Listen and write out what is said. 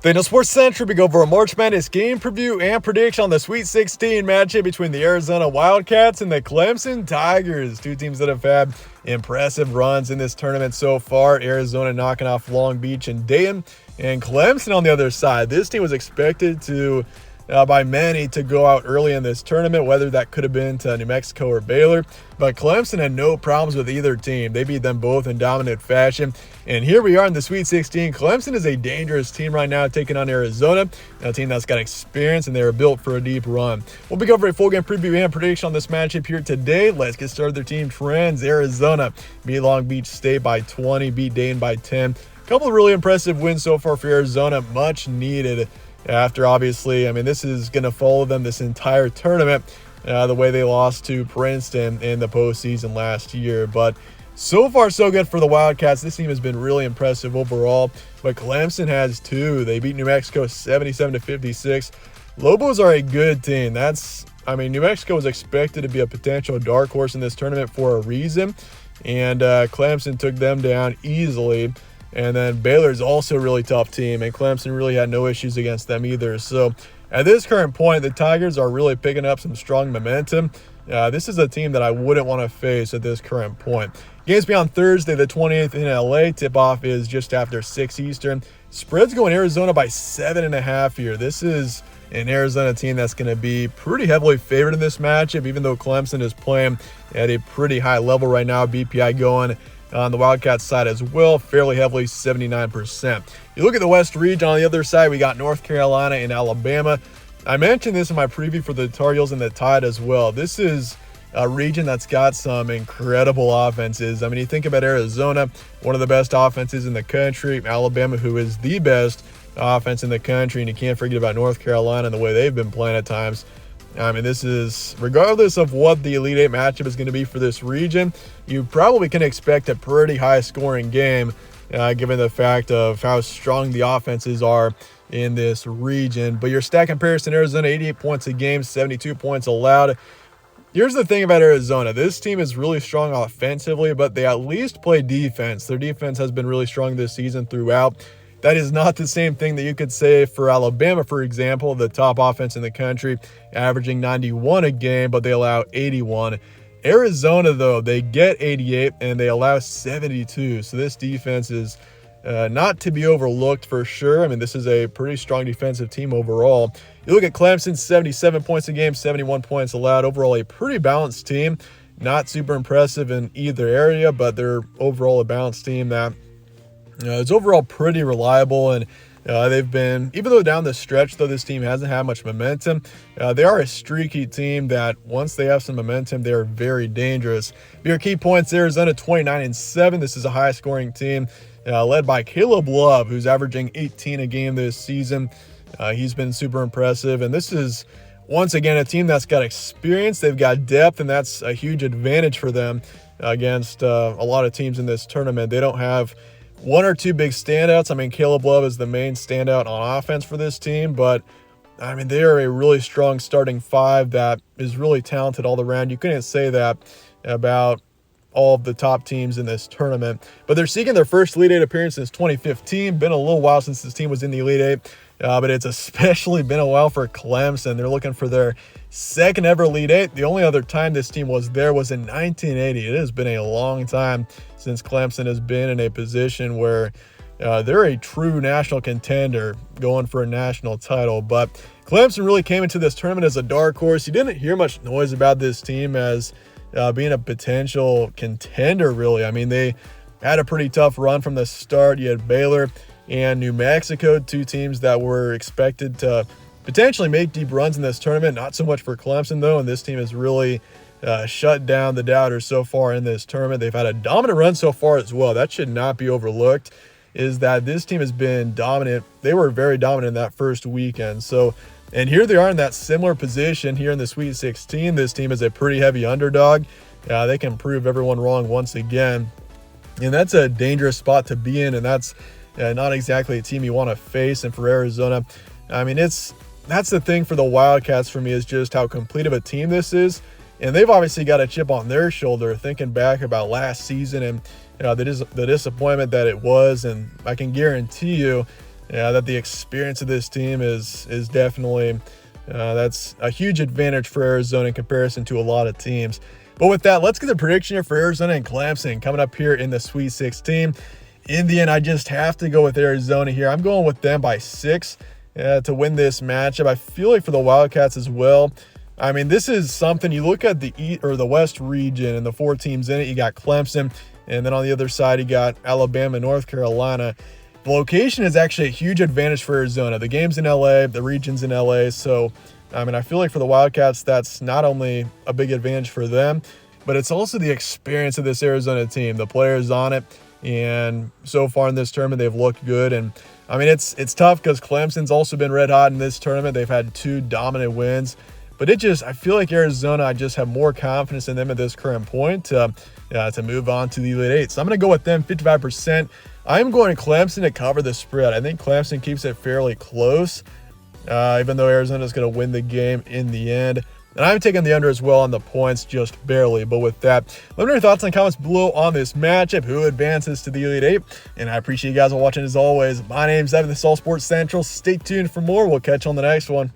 Daniel Sports Central, we go over a March Madness game preview and prediction on the Sweet 16 matchup between the Arizona Wildcats and the Clemson Tigers. Two teams that have had impressive runs in this tournament so far. Arizona knocking off Long Beach and Dayton, and Clemson on the other side. This team was expected to, by many, to go out early in this tournament, whether that could have been to New Mexico or Baylor. But Clemson had no problems with either team. They beat them both in dominant fashion. And here we are in the Sweet 16. Clemson is a dangerous team right now, taking on Arizona, a team that's got experience, and they are built for a deep run. We'll be covering a full game preview and prediction on this matchup here today. Let's get started. Their team trends. Arizona beat Long Beach State by 20, beat Dayton by 10. A couple of really impressive wins so far for Arizona, much needed after, obviously, this is going to follow them this entire tournament, the way they lost to Princeton in the postseason last year. But so far, so good for the Wildcats. This team has been really impressive overall, but Clemson has too. They beat New Mexico 77-56. Lobos are a good team. New Mexico was expected to be a potential dark horse in this tournament for a reason, and Clemson took them down easily. And then Baylor's also a really tough team, and Clemson really had no issues against them either. So at this current point, the Tigers are really picking up some strong momentum. This is a team that I wouldn't want to face at this current point. Games be on Thursday, the 28th in LA. Tip-off is just after 6 Eastern. Spread's going Arizona by 7.5 here. This is an Arizona team that's going to be pretty heavily favored in this matchup, even though Clemson is playing at a pretty high level right now. BPI going on the Wildcats side as well, fairly heavily, 79%. You look at the West region on the other side, we got North Carolina and Alabama. I mentioned this in my preview for the Tar Heels and the Tide as well. This is a region that's got some incredible offenses. You think about Arizona, one of the best offenses in the country, Alabama, who is the best offense in the country, and you can't forget about North Carolina and the way they've been playing at times. This is, regardless of what the Elite Eight matchup is going to be for this region, you probably can expect a pretty high-scoring game, given the fact of how strong the offenses are in this region. But your stat comparison, Arizona, 88 points a game, 72 points allowed. Here's the thing about Arizona. This team is really strong offensively, but they at least play defense. Their defense has been really strong this season throughout. That is not the same thing that you could say for Alabama, for example, the top offense in the country, averaging 91 a game, but they allow 81. Arizona, though, they get 88 and they allow 72. So this defense is not to be overlooked for sure. This is a pretty strong defensive team overall. You look at Clemson, 77 points a game, 71 points allowed. Overall, a pretty balanced team. Not super impressive in either area, but they're overall a balanced team that it's overall pretty reliable, and they've been, even though down the stretch, though, this team hasn't had much momentum, they are a streaky team that once they have some momentum, they are very dangerous. Your key points, Arizona 29-7. This is a high-scoring team led by Caleb Love, who's averaging 18 a game this season. He's been super impressive, and this is, once again, a team that's got experience. They've got depth, and that's a huge advantage for them against a lot of teams in this tournament. They don't have one or two big standouts. Caleb Love is the main standout on offense for this team, but they are a really strong starting five that is really talented all around. You couldn't say that about all of the top teams in this tournament, but they're seeking their first Elite Eight appearance since 2015. Been a little while since this team was in the Elite Eight, but it's especially been a while for Clemson. They're looking for their second ever Elite Eight. The only other time this team was there was in 1980. It has been a long time since Clemson has been in a position where they're a true national contender going for a national title. But Clemson really came into this tournament as a dark horse. You didn't hear much noise about this team as being a potential contender, really. They had a pretty tough run from the start. You had Baylor and New Mexico, two teams that were expected to potentially make deep runs in this tournament. Not so much for Clemson, though, and this team has really shut down the doubters so far in this tournament. They've had a dominant run so far as well. That should not be overlooked, is that this team has been dominant. They were very dominant in that first weekend. And here they are in that similar position here in the Sweet 16. This team is a pretty heavy underdog. They can prove everyone wrong once again. And that's a dangerous spot to be in, and that's not exactly a team you want to face. And for Arizona, that's the thing for the Wildcats for me, is just how complete of a team this is. And they've obviously got a chip on their shoulder thinking back about last season and the disappointment that it was. And I can guarantee you that the experience of this team is definitely that's a huge advantage for Arizona in comparison to a lot of teams. But with that, let's get the prediction here for Arizona and Clemson coming up here in the Sweet 16. In the end, I just have to go with Arizona here. I'm going with them by 6 to win this matchup. I feel like for the Wildcats as well. I mean, this is something you look at the West region and the 4 teams in it. You got Clemson, and then on the other side, you got Alabama, North Carolina. The location is actually a huge advantage for Arizona. The game's in LA, the region's in LA. So, I mean, I feel like for the Wildcats, that's not only a big advantage for them, but it's also the experience of this Arizona team, the players on it. And so far in this tournament, they've looked good. And I mean, it's tough because Clemson's also been red hot in this tournament. They've had 2 dominant wins. But I feel like Arizona, I just have more confidence in them at this current point to move on to the Elite Eight. So I'm going to go with them 55%. I'm going to Clemson to cover the spread. I think Clemson keeps it fairly close, even though Arizona is going to win the game in the end. And I'm taking the under as well on the points, just barely. But with that, let me know your thoughts and comments below on this matchup. Who advances to the Elite Eight? And I appreciate you guys watching as always. My name's Evan, this is All Sports Central. Stay tuned for more. We'll catch you on the next one.